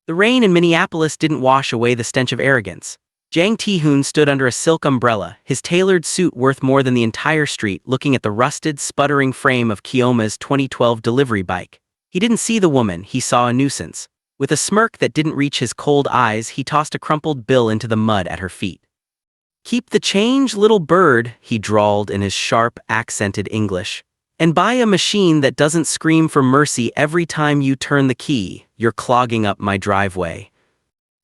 The rain in Minneapolis didn't wash away the stench of arrogance. Jang Tae-hoon stood under a silk umbrella, his tailored suit worth more than the entire street, looking at the rusted, sputtering frame of Kyoma's 2012 delivery bike. He didn't see the woman, he saw a nuisance. With a smirk that didn't reach his cold eyes, he tossed a crumpled bill into the mud at her feet. "Keep the change, little bird," he drawled in his sharp, accented English. "And buy a machine that doesn't scream for mercy every time you turn the key. You're clogging up my driveway."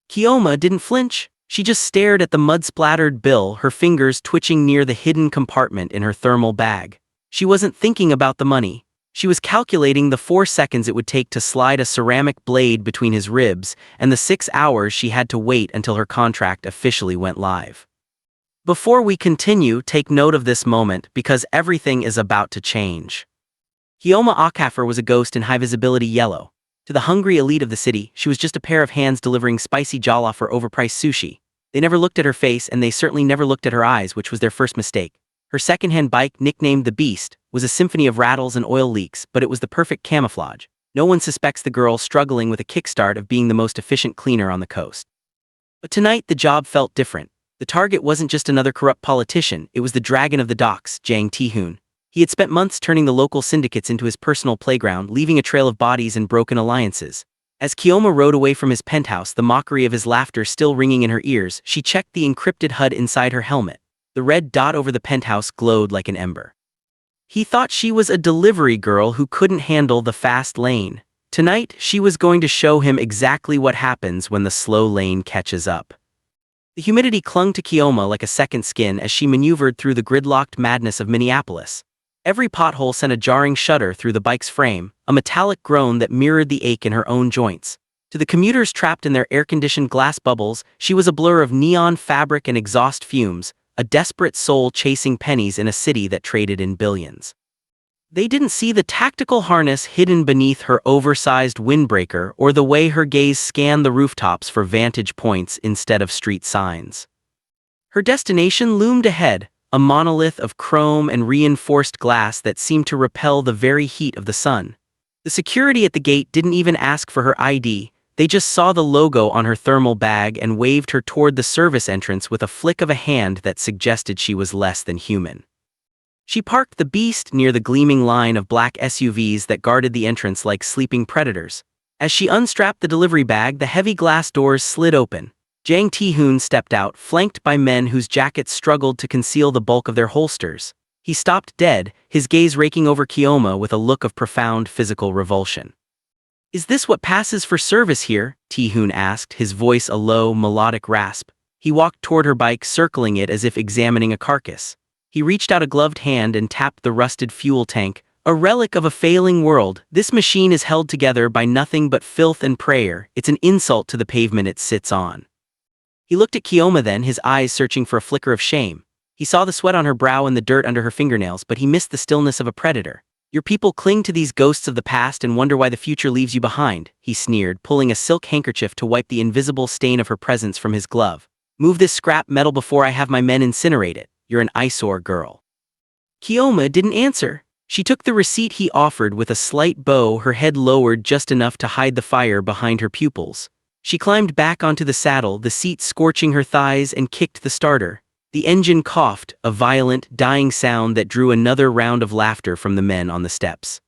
Kyoma didn't flinch. She just stared at the mud-splattered bill, her fingers twitching near the hidden compartment in her thermal bag. She wasn't thinking about the money. She was calculating the 4 seconds it would take to slide a ceramic blade between his ribs and the 6 hours she had to wait until her contract officially went live. Before we continue, take note of this moment because everything is about to change. Kyoma Okafor was a ghost in high-visibility yellow. To the hungry elite of the city, she was just a pair of hands delivering spicy jollof or overpriced sushi. They never looked at her face, and they certainly never looked at her eyes, which was their first mistake. Her second-hand bike, nicknamed the Beast, was a symphony of rattles and oil leaks, but it was the perfect camouflage. No one suspects the girl struggling with a kickstart of being the most efficient cleaner on the coast. But tonight, the job felt different. The target wasn't just another corrupt politician, it was the dragon of the docks, Jang Tae-hoon. He had spent months turning the local syndicates into his personal playground, leaving a trail of bodies and broken alliances. As Kyoma rode away from his penthouse, the mockery of his laughter still ringing in her ears, she checked the encrypted HUD inside her helmet. The red dot over the penthouse glowed like an ember. He thought she was a delivery girl who couldn't handle the fast lane. Tonight, she was going to show him exactly what happens when the slow lane catches up. The humidity clung to Kyoma like a second skin as she maneuvered through the gridlocked madness of Minneapolis. Every pothole sent a jarring shudder through the bike's frame, a metallic groan that mirrored the ache in her own joints. To the commuters trapped in their air-conditioned glass bubbles, she was a blur of neon fabric and exhaust fumes, a desperate soul chasing pennies in a city that traded in billions. They didn't see the tactical harness hidden beneath her oversized windbreaker or the way her gaze scanned the rooftops for vantage points instead of street signs. Her destination loomed ahead, a monolith of chrome and reinforced glass that seemed to repel the very heat of the sun. The security at the gate didn't even ask for her ID, they just saw the logo on her thermal bag and waved her toward the service entrance with a flick of a hand that suggested she was less than human. She parked the Beast near the gleaming line of black SUVs that guarded the entrance like sleeping predators. As she unstrapped the delivery bag, the heavy glass doors slid open. Jang Tae-hoon stepped out, flanked by men whose jackets struggled to conceal the bulk of their holsters. He stopped dead, his gaze raking over Kyoma with a look of profound physical revulsion. "Is this what passes for service here?" Tae-hoon asked, his voice a low, melodic rasp. He walked toward her bike, circling it as if examining a carcass. He reached out a gloved hand and tapped the rusted fuel tank, a relic of a failing world. "This machine is held together by nothing but filth and prayer. It's an insult to the pavement it sits on." He looked at Kyoma then, his eyes searching for a flicker of shame. He saw the sweat on her brow and the dirt under her fingernails, but he missed the stillness of a predator. "Your people cling to these ghosts of the past and wonder why the future leaves you behind," he sneered, pulling a silk handkerchief to wipe the invisible stain of her presence from his glove. "Move this scrap metal before I have my men incinerate it. You're an eyesore, girl." Kyoma didn't answer. She took the receipt he offered with a slight bow, her head lowered just enough to hide the fire behind her pupils. She climbed back onto the saddle, the seat scorching her thighs, and kicked the starter. The engine coughed, a violent, dying sound that drew another round of laughter from the men on the steps.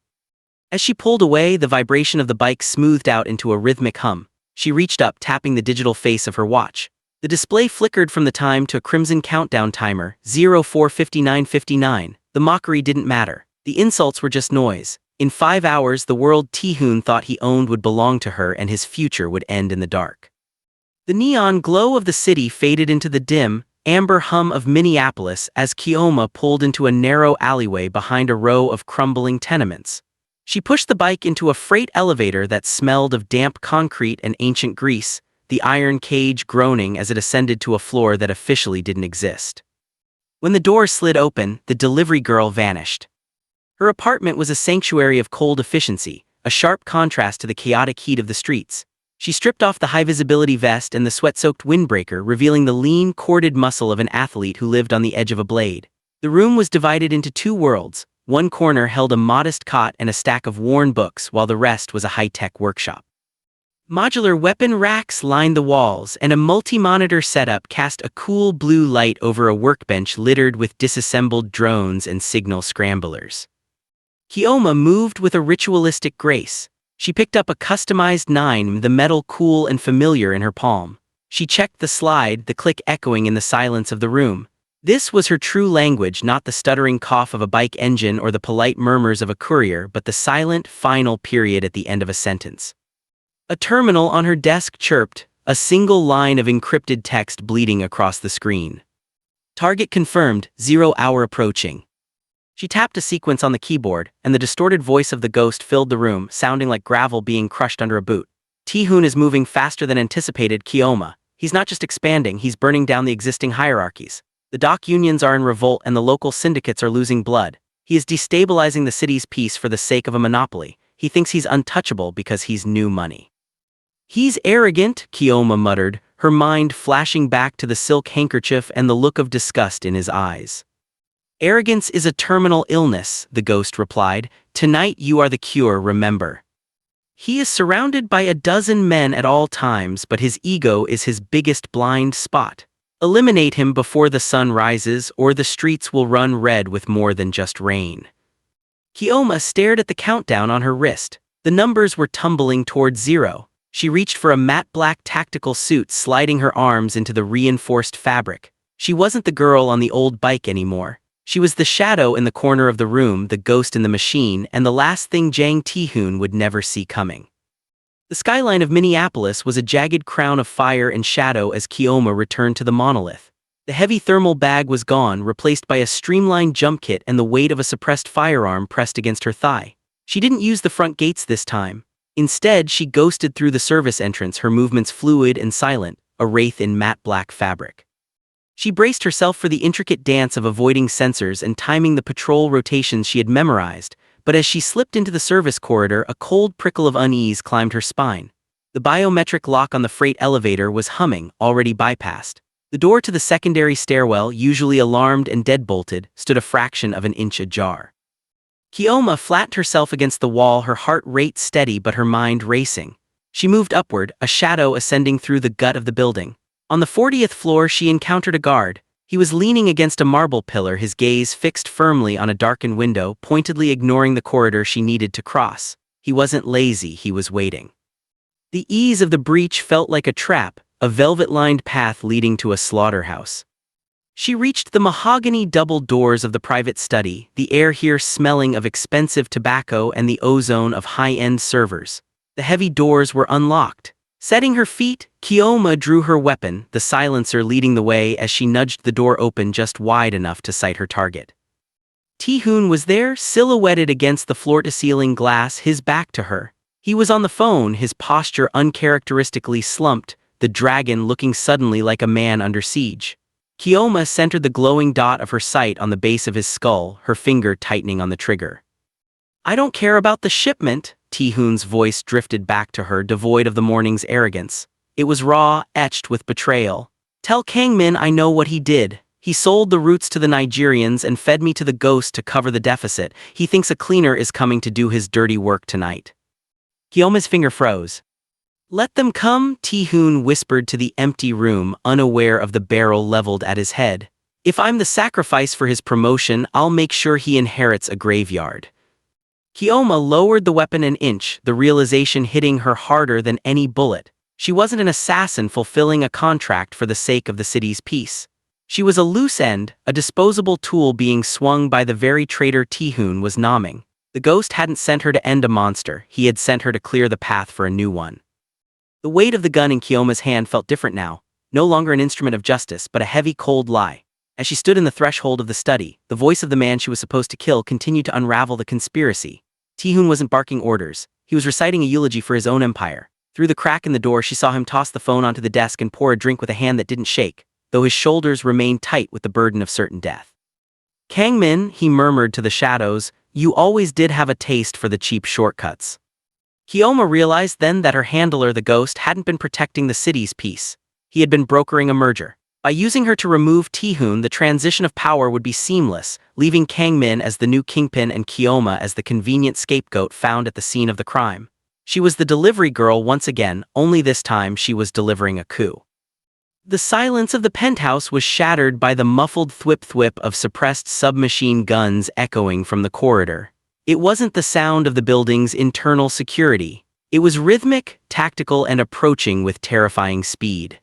As she pulled away, the vibration of the bike smoothed out into a rhythmic hum. She reached up, tapping the digital face of her watch. The display flickered from the time to a crimson countdown timer, 04:59:59. The mockery didn't matter. The insults were just noise. In 5 hours, the world Tae-hoon thought he owned would belong to her and his future would end in the dark. The neon glow of the city faded into the dim, amber hum of Minneapolis as Kyoma pulled into a narrow alleyway behind a row of crumbling tenements. She pushed the bike into a freight elevator that smelled of damp concrete and ancient grease, the iron cage groaning as it ascended to a floor that officially didn't exist. When the door slid open, the delivery girl vanished. Her apartment was a sanctuary of cold efficiency, a sharp contrast to the chaotic heat of the streets. She stripped off the high-visibility vest and the sweat-soaked windbreaker, revealing the lean, corded muscle of an athlete who lived on the edge of a blade. The room was divided into 2 worlds. One corner held a modest cot and a stack of worn books, while the rest was a high-tech workshop. Modular weapon racks lined the walls, and a multi-monitor setup cast a cool blue light over a workbench littered with disassembled drones and signal scramblers. Kioma moved with a ritualistic grace. She picked up a customized 9, the metal cool and familiar in her palm. She checked the slide, the click echoing in the silence of the room. This was her true language, not the stuttering cough of a bike engine or the polite murmurs of a courier, but the silent, final period at the end of a sentence. A terminal on her desk chirped, a single line of encrypted text bleeding across the screen. Target confirmed, 0 hour approaching. She tapped a sequence on the keyboard, and the distorted voice of the ghost filled the room, sounding like gravel being crushed under a boot. Ti-Hoon is moving faster than anticipated, Kioma. He's not just expanding, he's burning down the existing hierarchies. The dock unions are in revolt and the local syndicates are losing blood. He is destabilizing the city's peace for the sake of a monopoly. He thinks he's untouchable because he's new money. He's arrogant, Kioma muttered, her mind flashing back to the silk handkerchief and the look of disgust in his eyes. Arrogance is a terminal illness, the ghost replied. Tonight you are the cure, remember. He is surrounded by a dozen men at all times, but his ego is his biggest blind spot. Eliminate him before the sun rises, or the streets will run red with more than just rain. Kioma stared at the countdown on her wrist. The numbers were tumbling towards 0. She reached for a matte black tactical suit, sliding her arms into the reinforced fabric. She wasn't the girl on the old bike anymore. She was the shadow in the corner of the room, the ghost in the machine, and the last thing Jang Ti-Hoon would never see coming. The skyline of Minneapolis was a jagged crown of fire and shadow as Kioma returned to the monolith. The heavy thermal bag was gone, replaced by a streamlined jump kit and the weight of a suppressed firearm pressed against her thigh. She didn't use the front gates this time. Instead, she ghosted through the service entrance, her movements fluid and silent, a wraith in matte black fabric. She braced herself for the intricate dance of avoiding sensors and timing the patrol rotations she had memorized, but as she slipped into the service corridor, a cold prickle of unease climbed her spine. The biometric lock on the freight elevator was humming, already bypassed. The door to the secondary stairwell, usually alarmed and deadbolted, stood a fraction of an inch ajar. Kioma flattened herself against the wall, her heart rate steady but her mind racing. She moved upward, a shadow ascending through the gut of the building. On the 40th floor she encountered a guard. He was leaning against a marble pillar, his gaze fixed firmly on a darkened window, pointedly ignoring the corridor she needed to cross. He wasn't lazy, he was waiting. The ease of the breach felt like a trap, a velvet-lined path leading to a slaughterhouse. She reached the mahogany double doors of the private study, the air here smelling of expensive tobacco and the ozone of high-end servers. The heavy doors were unlocked. Setting her feet, Kioma drew her weapon, the silencer leading the way as she nudged the door open just wide enough to sight her target. Ti-Hoon was there, silhouetted against the floor-to-ceiling glass, his back to her. He was on the phone, his posture uncharacteristically slumped, the dragon looking suddenly like a man under siege. Kioma centered the glowing dot of her sight on the base of his skull, her finger tightening on the trigger. I don't care about the shipment, Ti-Hoon's voice drifted back to her, devoid of the morning's arrogance. It was raw, etched with betrayal. Tell Kangmin I know what he did. He sold the roots to the Nigerians and fed me to the ghost to cover the deficit. He thinks a cleaner is coming to do his dirty work tonight. Kioma's finger froze. Let them come, Ti-Hoon whispered to the empty room, unaware of the barrel leveled at his head. If I'm the sacrifice for his promotion, I'll make sure he inherits a graveyard. Kioma lowered the weapon an inch, the realization hitting her harder than any bullet. She wasn't an assassin fulfilling a contract for the sake of the city's peace. She was a loose end, a disposable tool being swung by the very traitor Ti-Hoon was nomming. The ghost hadn't sent her to end a monster, he had sent her to clear the path for a new one. The weight of the gun in Kioma's hand felt different now, no longer an instrument of justice, but a heavy, cold lie. As she stood in the threshold of the study, the voice of the man she was supposed to kill continued to unravel the conspiracy. Ti-Hoon wasn't barking orders, he was reciting a eulogy for his own empire. Through the crack in the door she saw him toss the phone onto the desk and pour a drink with a hand that didn't shake, though his shoulders remained tight with the burden of certain death. Kangmin, he murmured to the shadows, you always did have a taste for the cheap shortcuts. Kioma realized then that her handler, the ghost, hadn't been protecting the city's peace. He had been brokering a merger. By using her to remove Ti-Hoon, the transition of power would be seamless, leaving Kangmin as the new kingpin and Kioma as the convenient scapegoat found at the scene of the crime. She was the delivery girl once again, only this time she was delivering a coup. The silence of the penthouse was shattered by the muffled thwip-thwip of suppressed submachine guns echoing from the corridor. It wasn't the sound of the building's internal security. It was rhythmic, tactical, and approaching with terrifying speed.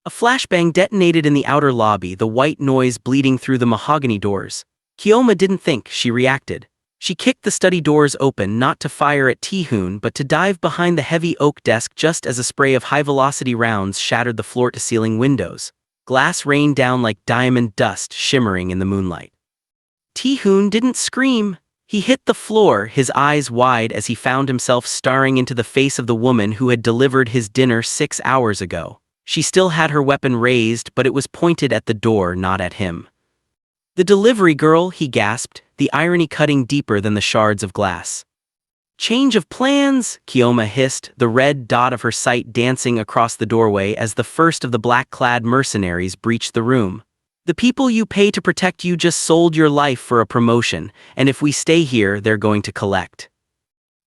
A flashbang detonated in the outer lobby, the white noise bleeding through the mahogany doors. Keoma didn't think, she reacted. She kicked the study doors open, not to fire at Ti-hoon but to dive behind the heavy oak desk just as a spray of high-velocity rounds shattered the floor-to-ceiling windows. Glass rained down like diamond dust shimmering in the moonlight. Ti-hoon didn't scream. He hit the floor, his eyes wide as he found himself staring into the face of the woman who had delivered his dinner 6 hours ago. She still had her weapon raised, but it was pointed at the door, not at him. "The delivery girl," he gasped, the irony cutting deeper than the shards of glass. "Change of plans," Keoma hissed, the red dot of her sight dancing across the doorway as the first of the black-clad mercenaries breached the room. "The people you pay to protect you just sold your life for a promotion, and if we stay here, they're going to collect."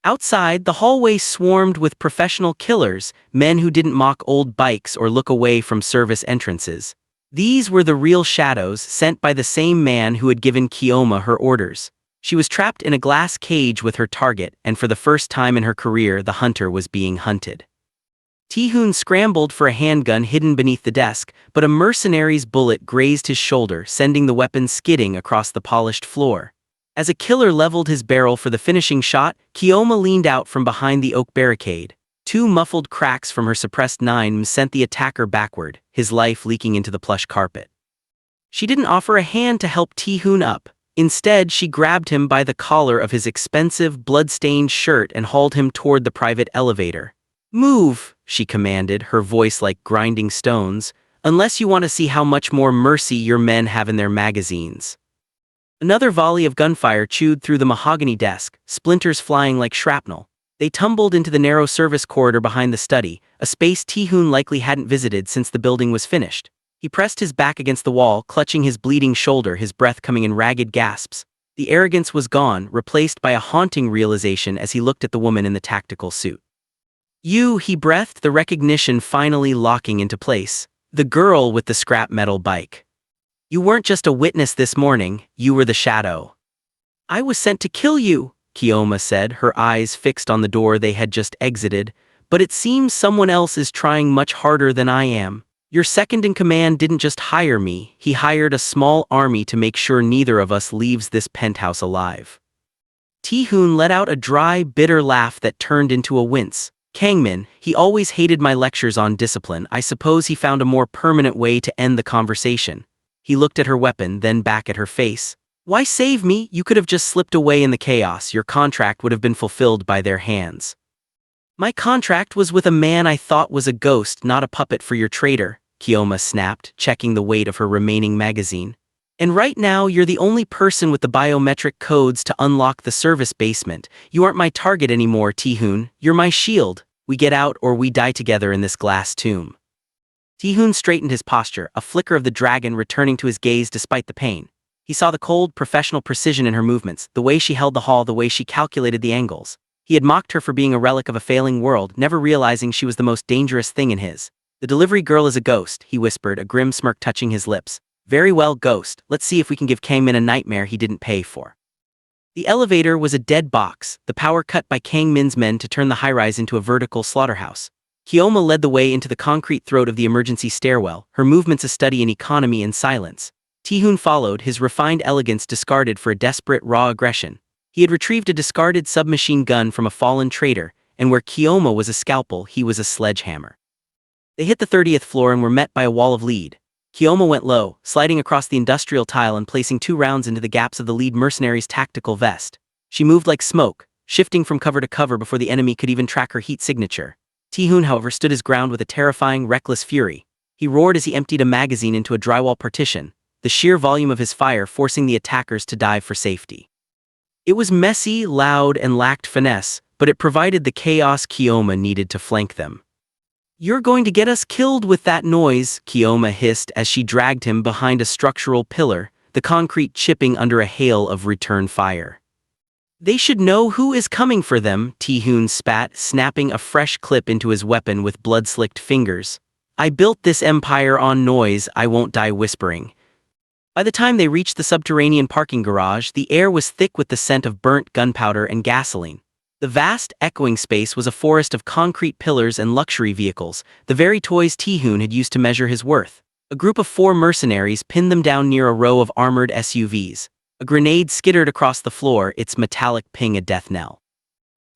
Outside, the hallway swarmed with professional killers, men who didn't mock old bikes or look away from service entrances. These were the real shadows sent by the same man who had given Keoma her orders. She was trapped in a glass cage with her target, and for the first time in her career, the hunter was being hunted. Ti-hoon scrambled for a handgun hidden beneath the desk, but a mercenary's bullet grazed his shoulder, sending the weapon skidding across the polished floor. As a killer leveled his barrel for the finishing shot, Keoma leaned out from behind the oak barricade. 2 muffled cracks from her suppressed 9mm sent the attacker backward, his life leaking into the plush carpet. She didn't offer a hand to help Ti-hoon up. Instead, she grabbed him by the collar of his expensive, blood-stained shirt and hauled him toward the private elevator. "Move," she commanded, her voice like grinding stones, "unless you want to see how much more mercy your men have in their magazines." Another volley of gunfire chewed through the mahogany desk, splinters flying like shrapnel. They tumbled into the narrow service corridor behind the study, a space Ti-hoon likely hadn't visited since the building was finished. He pressed his back against the wall, clutching his bleeding shoulder, his breath coming in ragged gasps. The arrogance was gone, replaced by a haunting realization as he looked at the woman in the tactical suit. "You," he breathed, the recognition finally locking into place. "The girl with the scrap metal bike. You weren't just a witness this morning, you were the shadow." "I was sent to kill you," Keoma said, her eyes fixed on the door they had just exited, "but it seems someone else is trying much harder than I am. Your second-in-command didn't just hire me, he hired a small army to make sure neither of us leaves this penthouse alive." Ti-hoon let out a dry, bitter laugh that turned into a wince. "Kangmin, he always hated my lectures on discipline. I suppose he found a more permanent way to end the conversation." He looked at her weapon, then back at her face. "Why save me? You could have just slipped away in the chaos. Your contract would have been fulfilled by their hands." "My contract was with a man I thought was a ghost, not a puppet for your traitor," Keoma snapped, checking the weight of her remaining magazine. "And right now you're the only person with the biometric codes to unlock the service basement. You aren't my target anymore, Ti-hoon. You're my shield. We get out or we die together in this glass tomb." Ti-hoon straightened his posture, a flicker of the dragon returning to his gaze despite the pain. He saw the cold, professional precision in her movements, the way she held the hall, the way she calculated the angles. He had mocked her for being a relic of a failing world, never realizing she was the most dangerous thing in his. "The delivery girl is a ghost," he whispered, a grim smirk touching his lips. "Very well, ghost. Let's see if we can give Kangmin a nightmare he didn't pay for." The elevator was a dead box, the power cut by Kangmin's men to turn the high-rise into a vertical slaughterhouse. Keoma led the way into the concrete throat of the emergency stairwell, her movements a study in economy and silence. Ti-hoon followed, his refined elegance discarded for a desperate, raw aggression. He had retrieved a discarded submachine gun from a fallen traitor, and where Keoma was a scalpel, he was a sledgehammer. They hit the 30th floor and were met by a wall of lead. Keoma went low, sliding across the industrial tile and placing 2 rounds into the gaps of the lead mercenary's tactical vest. She moved like smoke, shifting from cover to cover before the enemy could even track her heat signature. Ti-hoon, however, stood his ground with a terrifying, reckless fury. He roared as he emptied a magazine into a drywall partition, the sheer volume of his fire forcing the attackers to dive for safety. It was messy, loud, and lacked finesse, but it provided the chaos Keoma needed to flank them. "You're going to get us killed with that noise," Keoma hissed as she dragged him behind a structural pillar, the concrete chipping under a hail of return fire. They should know who is coming for them, Ti-Hoon spat, snapping a fresh clip into his weapon with blood-slicked fingers. I built this empire on noise, I won't die whispering. By the time they reached the subterranean parking garage, the air was thick with the scent of burnt gunpowder and gasoline. The vast, echoing space was a forest of concrete pillars and luxury vehicles, the very toys Ti-Hoon had used to measure his worth. A group of 4 mercenaries pinned them down near a row of armored SUVs. A grenade skittered across the floor, its metallic ping a death knell.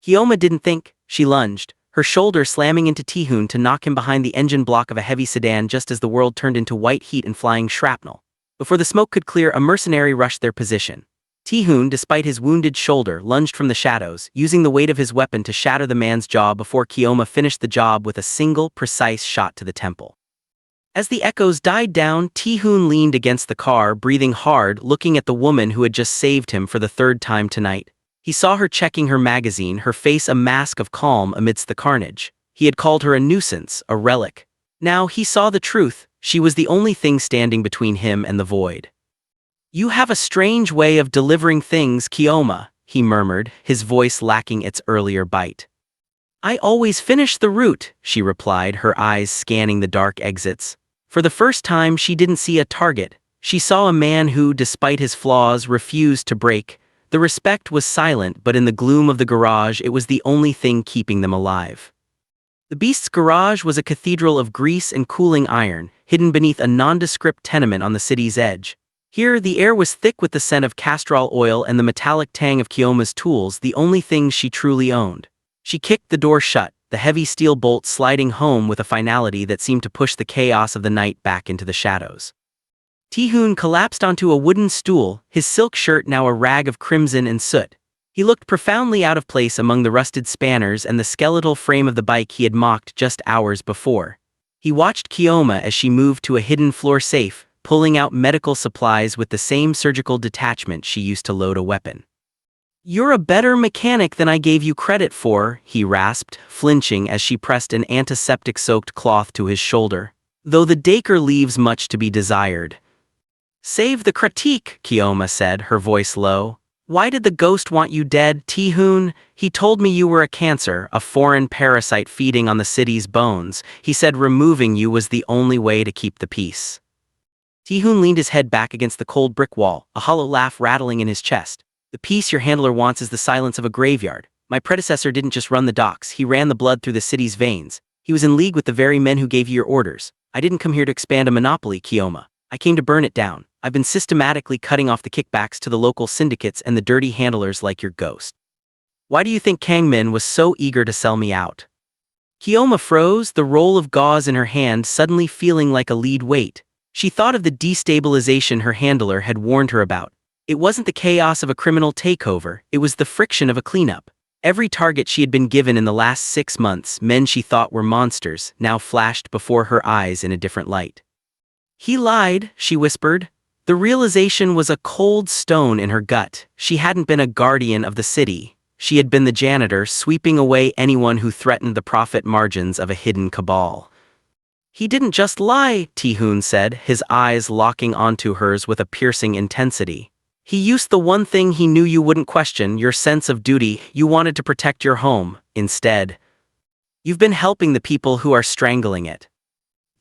Kioma didn't think. She lunged, her shoulder slamming into Ti-Hoon to knock him behind the engine block of a heavy sedan just as the world turned into white heat and flying shrapnel. Before the smoke could clear, a mercenary rushed their position. Ti-Hoon, despite his wounded shoulder, lunged from the shadows, using the weight of his weapon to shatter the man's jaw before Kioma finished the job with a single, precise shot to the temple. As the echoes died down, Ti-Hoon leaned against the car, breathing hard, looking at the woman who had just saved him for the 3rd time tonight. He saw her checking her magazine, her face a mask of calm amidst the carnage. He had called her a nuisance, a relic. Now he saw the truth. She was the only thing standing between him and the void. You have a strange way of delivering things, Kioma, he murmured, his voice lacking its earlier bite. I always finish the route, she replied, her eyes scanning the dark exits. For the first time, she didn't see a target. She saw a man who, despite his flaws, refused to break. The respect was silent, but in the gloom of the garage, it was the only thing keeping them alive. The beast's garage was a cathedral of grease and cooling iron, hidden beneath a nondescript tenement on the city's edge. Here, the air was thick with the scent of castor oil and the metallic tang of Kioma's tools, the only things she truly owned. She kicked the door shut, the heavy steel bolt sliding home with a finality that seemed to push the chaos of the night back into the shadows. Ti-Hoon collapsed onto a wooden stool, his silk shirt now a rag of crimson and soot. He looked profoundly out of place among the rusted spanners and the skeletal frame of the bike he had mocked just hours before. He watched Kioma as she moved to a hidden floor safe, pulling out medical supplies with the same surgical detachment she used to load a weapon. You're a better mechanic than I gave you credit for, he rasped, flinching as she pressed an antiseptic-soaked cloth to his shoulder. Though the Daker leaves much to be desired. Save the critique, Kioma said, her voice low. Why did the ghost want you dead, Ti-Hoon? He told me you were a cancer, a foreign parasite feeding on the city's bones. He said removing you was the only way to keep the peace. Ti-Hoon leaned his head back against the cold brick wall, a hollow laugh rattling in his chest. The peace your handler wants is the silence of a graveyard. My predecessor didn't just run the docks, he ran the blood through the city's veins. He was in league with the very men who gave you your orders. I didn't come here to expand a monopoly, Kioma. I came to burn it down. I've been systematically cutting off the kickbacks to the local syndicates and the dirty handlers like your ghost. Why do you think Kangmin was so eager to sell me out? Kioma froze, the roll of gauze in her hand suddenly feeling like a lead weight. She thought of the destabilization her handler had warned her about. It wasn't the chaos of a criminal takeover, it was the friction of a cleanup. Every target she had been given in the last 6 months, men she thought were monsters, now flashed before her eyes in a different light. He lied, she whispered. The realization was a cold stone in her gut. She hadn't been a guardian of the city. She had been the janitor, sweeping away anyone who threatened the profit margins of a hidden cabal. He didn't just lie, Ti-Hoon said, his eyes locking onto hers with a piercing intensity. He used the one thing he knew you wouldn't question, your sense of duty. You wanted to protect your home, instead. You've been helping the people who are strangling it.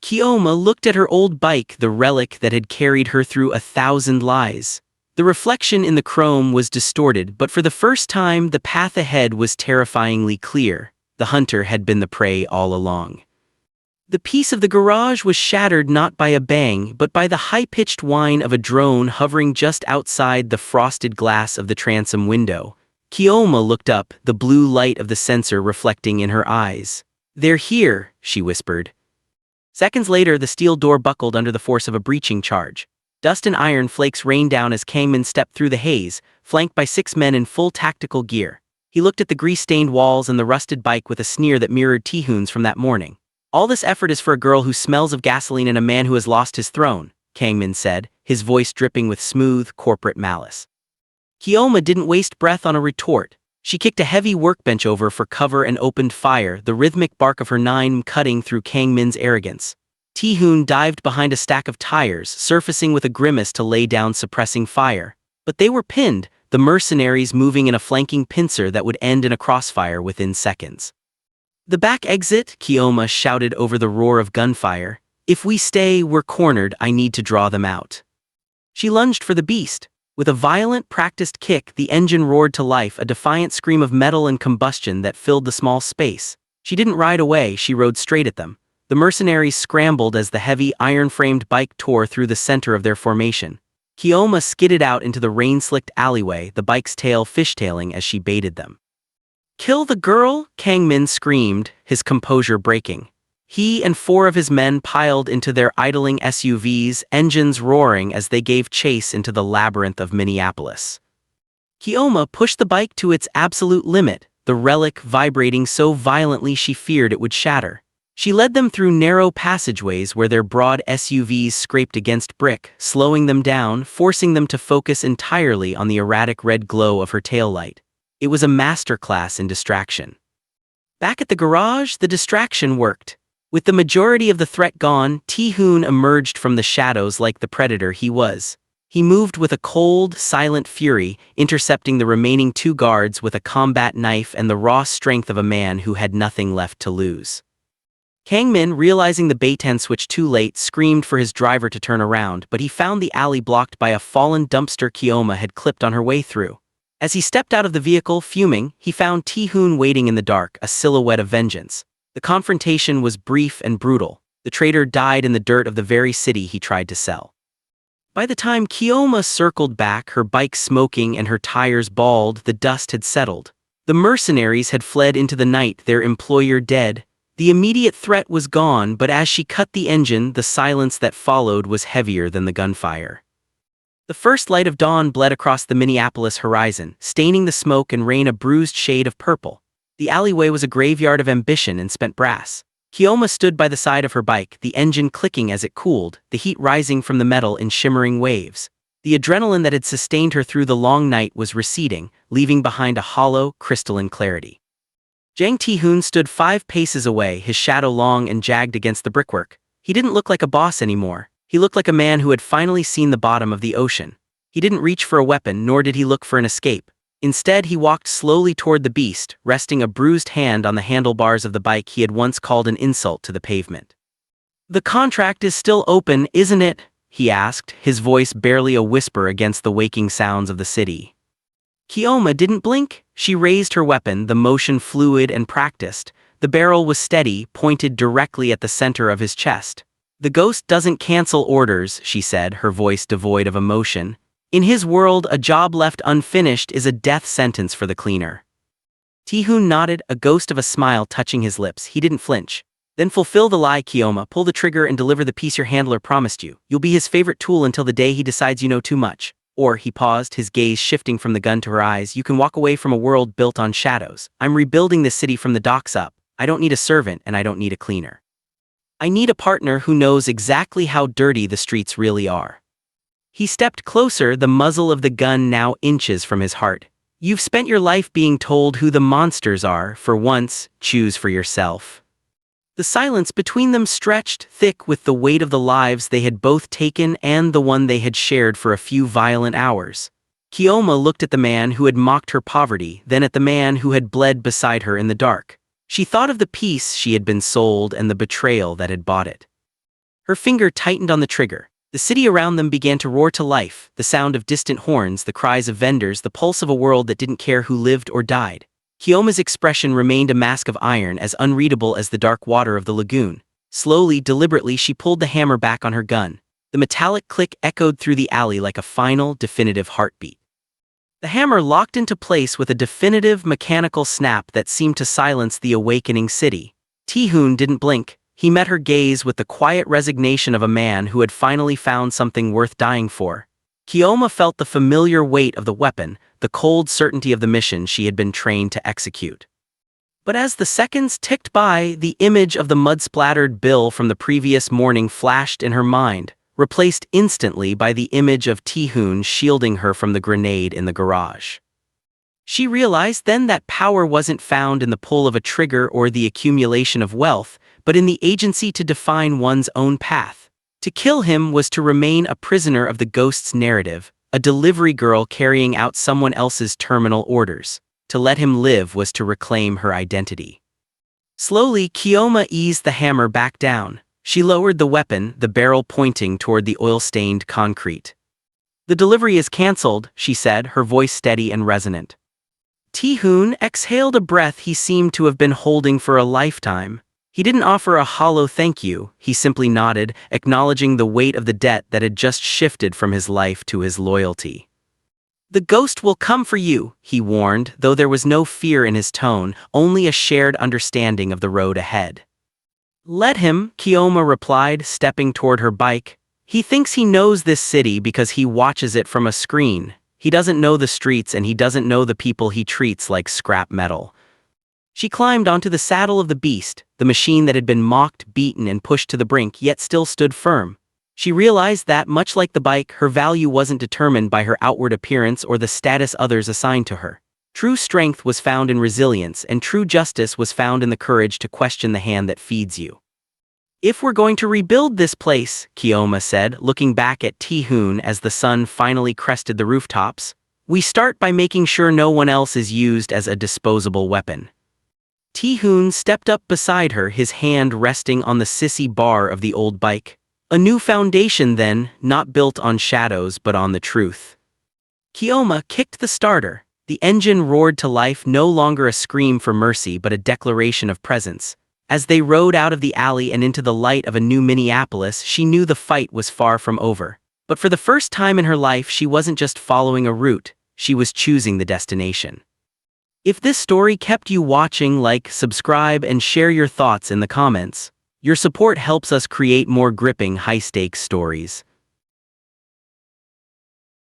Kioma looked at her old bike, the relic that had carried her through 1,000 lies. The reflection in the chrome was distorted, but for the first time the path ahead was terrifyingly clear. The hunter had been the prey all along. The peace of the garage was shattered not by a bang, but by the high-pitched whine of a drone hovering just outside the frosted glass of the transom window. Kioma looked up, the blue light of the sensor reflecting in her eyes. They're here, she whispered. Seconds later, the steel door buckled under the force of a breaching charge. Dust and iron flakes rained down as Kangmin stepped through the haze, flanked by 6 men in full tactical gear. He looked at the grease-stained walls and the rusted bike with a sneer that mirrored Ti-Hoon's from that morning. All this effort is for a girl who smells of gasoline and a man who has lost his throne, Kangmin said, his voice dripping with smooth, corporate malice. Kioma didn't waste breath on a retort. She kicked a heavy workbench over for cover and opened fire, the rhythmic bark of her 9 cutting through Kangmin's arrogance. Ti-Hoon dived behind a stack of tires, surfacing with a grimace to lay down suppressing fire. But they were pinned, the mercenaries moving in a flanking pincer that would end in a crossfire within seconds. "The back exit," Keoma shouted over the roar of gunfire. "If we stay, we're cornered. I need to draw them out." She lunged for the beast. With a violent, practiced kick, the engine roared to life, a defiant scream of metal and combustion that filled the small space. She didn't ride away, she rode straight at them. The mercenaries scrambled as the heavy, iron-framed bike tore through the center of their formation. Keoma skidded out into the rain-slicked alleyway, the bike's tail fishtailing as she baited them. "Kill the girl?" Kang Min screamed, his composure breaking. He and 4 of his men piled into their idling SUVs, engines roaring as they gave chase into the labyrinth of Minneapolis. Keoma pushed the bike to its absolute limit, the relic vibrating so violently she feared it would shatter. She led them through narrow passageways where their broad SUVs scraped against brick, slowing them down, forcing them to focus entirely on the erratic red glow of her taillight. It was a masterclass in distraction. Back at the garage, the distraction worked. With the majority of the threat gone, Ti-hoon emerged from the shadows like the predator he was. He moved with a cold, silent fury, intercepting the remaining 2 guards with a combat knife and the raw strength of a man who had nothing left to lose. Kang Min, realizing the Beitan switch too late, screamed for his driver to turn around, but he found the alley blocked by a fallen dumpster Keoma had clipped on her way through. As he stepped out of the vehicle, fuming, he found Ti-hoon waiting in the dark, a silhouette of vengeance. The confrontation was brief and brutal. The traitor died in the dirt of the very city he tried to sell. By the time Keoma circled back, her bike smoking and her tires bald, the dust had settled. The mercenaries had fled into the night, their employer dead. The immediate threat was gone, but as she cut the engine, the silence that followed was heavier than the gunfire. The first light of dawn bled across the Minneapolis horizon, staining the smoke and rain a bruised shade of purple. The alleyway was a graveyard of ambition and spent brass. Keoma stood by the side of her bike, the engine clicking as it cooled, the heat rising from the metal in shimmering waves. The adrenaline that had sustained her through the long night was receding, leaving behind a hollow, crystalline clarity. Jang Ti-hoon stood 5 paces away, his shadow long and jagged against the brickwork. He didn't look like a boss anymore. He looked like a man who had finally seen the bottom of the ocean. He didn't reach for a weapon, nor did he look for an escape. Instead, he walked slowly toward the beast, resting a bruised hand on the handlebars of the bike he had once called an insult to the pavement. "The contract is still open, isn't it?" he asked, his voice barely a whisper against the waking sounds of the city. Keoma didn't blink. She raised her weapon, the motion fluid and practiced. The barrel was steady, pointed directly at the center of his chest. "The ghost doesn't cancel orders," she said, her voice devoid of emotion. "In his world, a job left unfinished is a death sentence for the cleaner." Ti-hoon nodded, a ghost of a smile touching his lips. He didn't flinch. "Then fulfill the lie, Keoma. Pull the trigger and deliver the piece your handler promised you. You'll be his favorite tool until the day he decides you know too much. Or," he paused, his gaze shifting from the gun to her eyes, "you can walk away from a world built on shadows. I'm rebuilding this city from the docks up. I don't need a servant and I don't need a cleaner. I need a partner who knows exactly how dirty the streets really are." He stepped closer, the muzzle of the gun now inches from his heart. "You've spent your life being told who the monsters are. For once, choose for yourself." The silence between them stretched, thick with the weight of the lives they had both taken and the one they had shared for a few violent hours. Keoma looked at the man who had mocked her poverty, then at the man who had bled beside her in the dark. She thought of the peace she had been sold and the betrayal that had bought it. Her finger tightened on the trigger. The city around them began to roar to life, the sound of distant horns, the cries of vendors, the pulse of a world that didn't care who lived or died. Keoma's expression remained a mask of iron, as unreadable as the dark water of the lagoon. Slowly, deliberately, she pulled the hammer back on her gun. The metallic click echoed through the alley like a final, definitive heartbeat. The hammer locked into place with a definitive mechanical snap that seemed to silence the awakening city. Ti-hoon didn't blink. He met her gaze with the quiet resignation of a man who had finally found something worth dying for. Keoma felt the familiar weight of the weapon, the cold certainty of the mission she had been trained to execute. But as the seconds ticked by, the image of the mud-splattered bill from the previous morning flashed in her mind, replaced instantly by the image of Ti-hoon shielding her from the grenade in the garage. She realized then that power wasn't found in the pull of a trigger or the accumulation of wealth, but in the agency to define one's own path. To kill him was to remain a prisoner of the ghost's narrative, a delivery girl carrying out someone else's terminal orders. To let him live was to reclaim her identity. Slowly, Kioma eased the hammer back down. She lowered the weapon, the barrel pointing toward the oil-stained concrete. "The delivery is cancelled," she said, her voice steady and resonant. Ti-hoon exhaled a breath he seemed to have been holding for a lifetime. He didn't offer a hollow thank you, he simply nodded, acknowledging the weight of the debt that had just shifted from his life to his loyalty. "The ghost will come for you," he warned, though there was no fear in his tone, only a shared understanding of the road ahead. "Let him," Kioma replied, stepping toward her bike. "He thinks he knows this city because he watches it from a screen. He doesn't know the streets and he doesn't know the people he treats like scrap metal." She climbed onto the saddle of the beast, the machine that had been mocked, beaten, and pushed to the brink yet still stood firm. She realized that, much like the bike, her value wasn't determined by her outward appearance or the status others assigned to her. True strength was found in resilience, and true justice was found in the courage to question the hand that feeds you. "If we're going to rebuild this place," Kioma said, looking back at Ti-hoon as the sun finally crested the rooftops, "we start by making sure no one else is used as a disposable weapon." Ti-hoon stepped up beside her, his hand resting on the sissy bar of the old bike. A new foundation then, not built on shadows but on the truth. Kioma kicked the starter. The engine roared to life, no longer a scream for mercy but a declaration of presence. As they rode out of the alley and into the light of a new Minneapolis, she knew the fight was far from over. But for the first time in her life, she wasn't just following a route, she was choosing the destination. If this story kept you watching, like, subscribe, and share your thoughts in the comments. Your support helps us create more gripping, high-stakes stories.